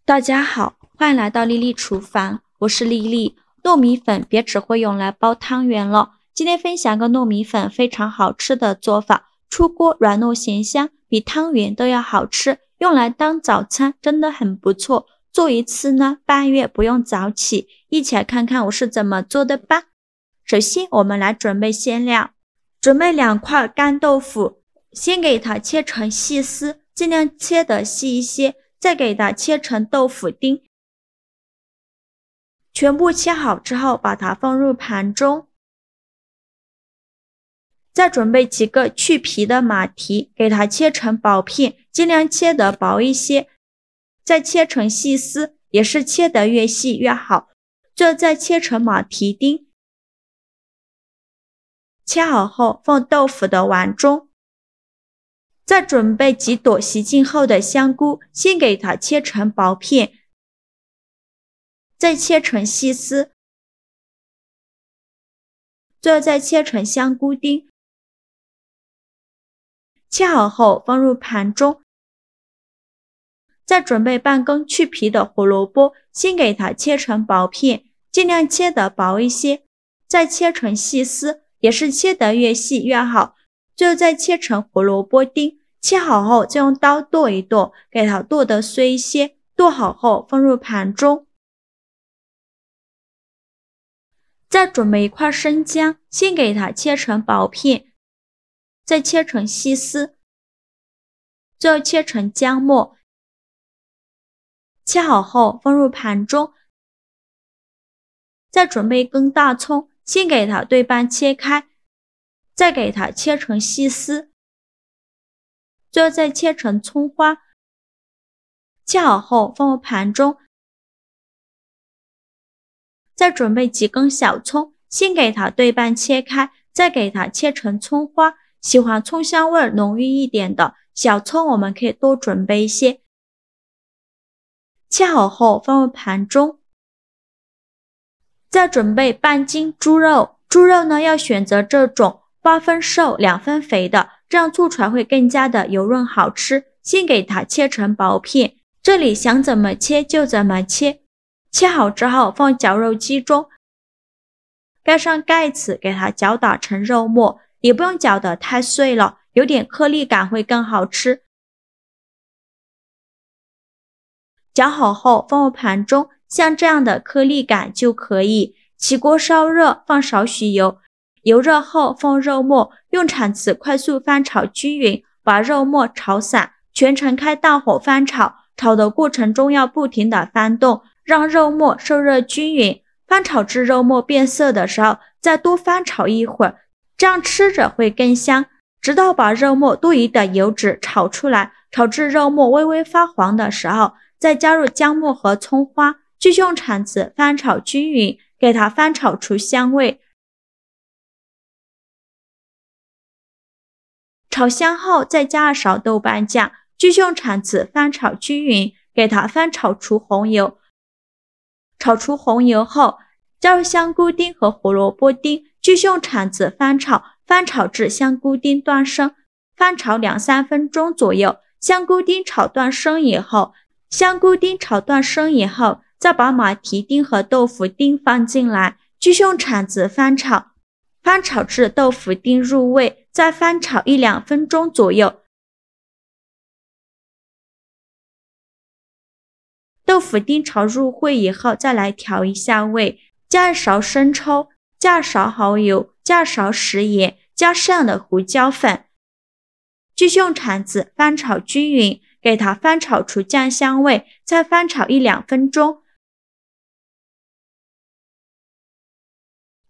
大家好，欢迎来到丽丽厨房，我是丽丽。糯米粉别只会用来包汤圆了，今天分享个糯米粉非常好吃的做法，出锅软糯咸香，比汤圆都要好吃，用来当早餐真的很不错。做一次呢，半夜不用早起，一起来看看我是怎么做的吧。首先我们来准备馅料，准备2块干豆腐，先给它切成细丝，尽量切得细一些，再给它切成豆腐丁。全部切好之后，把它放入盘中。再准备几个去皮的马蹄，给它切成薄片，尽量切得薄一些。再切成细丝，也是切得越细越好。最后再切成马蹄丁。切好后放豆腐的碗中。再准备几朵洗净后的香菇，先给它切成薄片，再切成细丝，最后再切成香菇丁。切好后放入盘中。再准备半根去皮的胡萝卜，先给它切成薄片，尽量切得薄一些，再切成细丝，也是切得越细越好。最后再切成胡萝卜丁。切好后再用刀剁一剁，给它剁得碎一些，剁好后放入盘中。再准备1块生姜，先给它切成薄片，再切成细丝，最后切成姜末。切好后放入盘中。再准备1根大葱，先给它对半切开，再给它切成细丝，最后再切成葱花。切好后放入盘中。再准备几根小葱，先给它对半切开，再给它切成葱花。喜欢葱香味浓郁一点的小葱，我们可以多准备一些。切好后放入盘中。再准备半斤猪肉，猪肉呢要选择这种8分瘦2分肥的，这样做出来会更加的油润好吃。先给它切成薄片，这里想怎么切就怎么切。切好之后放绞肉机中，盖上盖子，给它搅打成肉末，也不用搅得太碎了，有点颗粒感会更好吃。搅好后放入盘中，像这样的颗粒感就可以。起锅烧热，放少许油，油热后放肉末，用铲子快速翻炒均匀，把肉末炒散，全程开大火翻炒。炒的过程中要不停地翻动，让肉末受热均匀。翻炒至肉末变色的时候，再多翻炒一会儿，这样吃着会更香，直到把肉末多余的油脂炒出来。炒至肉末微微发黄的时候，再加入姜末和葱花，继续用铲子翻炒均匀，给它翻炒出香味。炒香后再加2勺豆瓣酱，继续用铲子翻炒均匀，给它翻炒出红油。炒出红油后，加入香菇丁和胡萝卜丁，继续用铲子翻炒，翻炒至香菇丁断生，翻炒2-3分钟左右。香菇丁炒断生以后，再把马蹄丁和豆腐丁放进来，继续用铲子翻炒，翻炒至豆腐丁入味，再翻炒1-2分钟左右。豆腐丁炒入味以后，再来调一下味，加1勺生抽，加2勺蚝油，加2勺食盐，加适量的胡椒粉，继续用铲子翻炒均匀，给它翻炒出酱香味，再翻炒1-2分钟。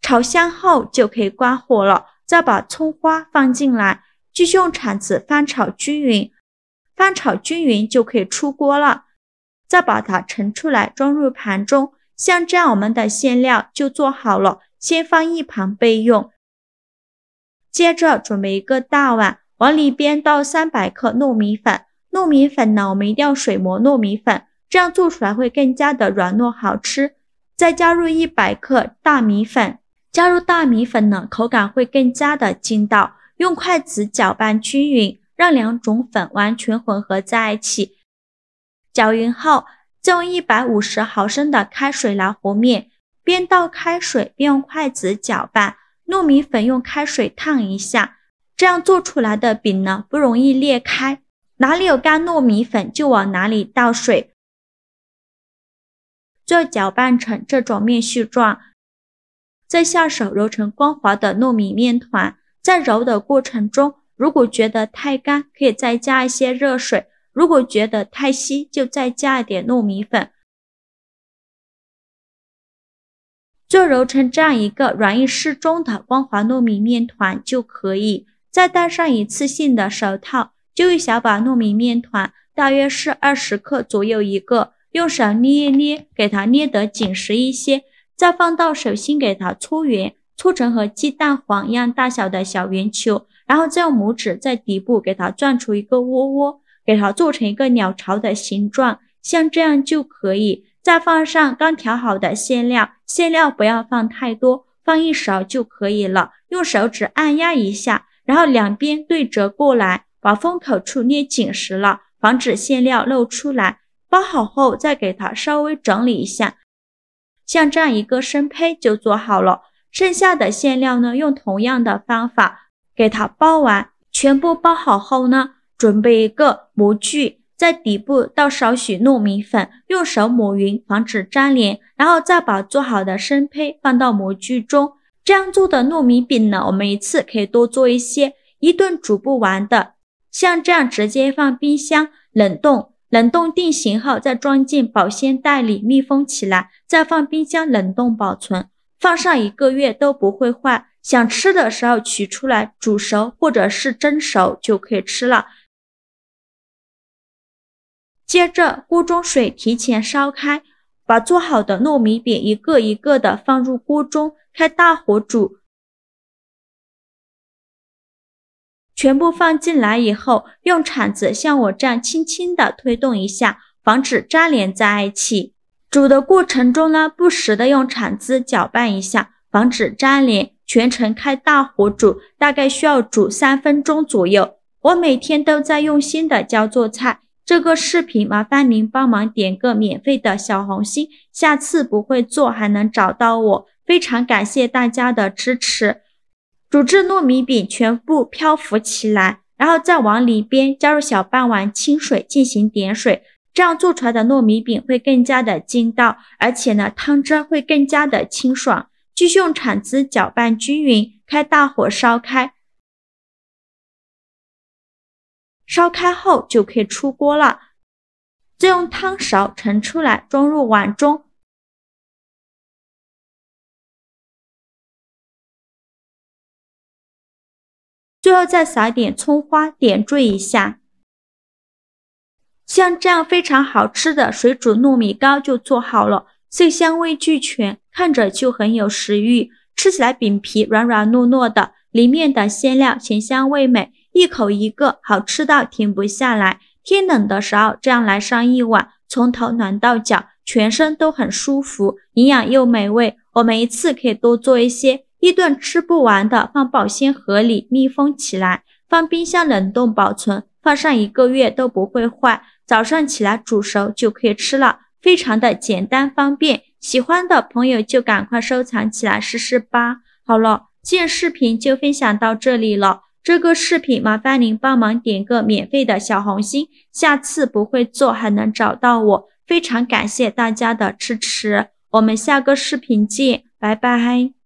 炒香后就可以关火了，再把葱花放进来，继续用铲子翻炒均匀，翻炒均匀就可以出锅了。再把它盛出来装入盘中，像这样我们的馅料就做好了，先放一旁备用。接着准备1个大碗，往里边倒300克糯米粉。糯米粉呢，我们一定要水磨糯米粉，这样做出来会更加的软糯好吃。再加入100克大米粉，加入大米粉呢，口感会更加的劲道。用筷子搅拌均匀，让2种粉完全混合在一起。搅匀后，再用150毫升的开水来和面，边倒开水边用筷子搅拌，糯米粉用开水烫一下，这样做出来的饼呢不容易裂开，哪里有干糯米粉就往哪里倒水，最后搅拌成这种面絮状，再下手揉成光滑的糯米面团。在揉的过程中，如果觉得太干，可以再加一些热水，如果觉得太稀，就再加一点糯米粉。就揉成这样一个软硬适中的光滑糯米面团就可以。再戴上一次性的手套，就一小把糯米面团，大约是20克左右一个，用手捏一捏，给它捏得紧实一些，再放到手心给它搓圆，搓成和鸡蛋黄一样大小的小圆球，然后再用拇指在底部给它转出一个窝窝，给它做成一个鸟巢的形状，像这样就可以。再放上刚调好的馅料，馅料不要放太多，放1勺就可以了，用手指按压一下，然后两边对折过来，把封口处捏紧实了，防止馅料漏出来。包好后再给它稍微整理一下，像这样一个生胚就做好了。剩下的馅料呢，用同样的方法给它包完。全部包好后呢，准备一个模具，在底部倒少许糯米粉，用手抹匀，防止粘连，然后再把做好的生胚放到模具中。这样做的糯米饼呢，我们一次可以多做一些，一顿煮不完的。像这样直接放冰箱冷冻，冷冻定型后再装进保鲜袋里密封起来，再放冰箱冷冻保存，放上1个月都不会坏。想吃的时候取出来煮熟或者是蒸熟就可以吃了。接着锅中水提前烧开，把做好的糯米饼一个一个的放入锅中，开大火煮。全部放进来以后，用铲子像我这样轻轻的推动一下，防止粘连在一起。煮的过程中呢，不时的用铲子搅拌一下，防止粘连。全程开大火煮，大概需要煮3分钟左右。我每天都在用心的教做菜。这个视频麻烦您帮忙点个免费的小红心，下次不会做还能找到我。非常感谢大家的支持。煮制糯米饼全部漂浮起来，然后再往里边加入小半碗清水进行点水，这样做出来的糯米饼会更加的筋道，而且呢汤汁会更加的清爽。继续用铲子搅拌均匀，开大火烧开。烧开后就可以出锅了，再用汤勺盛出来，装入碗中。最后再撒点葱花，点缀一下。像这样非常好吃的水煮糯米糕就做好了，色香味俱全，看着就很有食欲。吃起来饼皮软软糯糯的，里面的馅料咸香味美，一口一个，好吃到停不下来。天冷的时候这样来上一碗，从头暖到脚，全身都很舒服，营养又美味。我们一次可以多做一些，一顿吃不完的放保鲜盒里密封起来，放冰箱冷冻保存，放上1个月都不会坏。早上起来煮熟就可以吃了，非常的简单方便。喜欢的朋友就赶快收藏起来试试吧。好了，今天视频就分享到这里了。这个视频麻烦您帮忙点个免费的小红心，下次不会做还能找到我。非常感谢大家的支持，我们下个视频见，拜拜。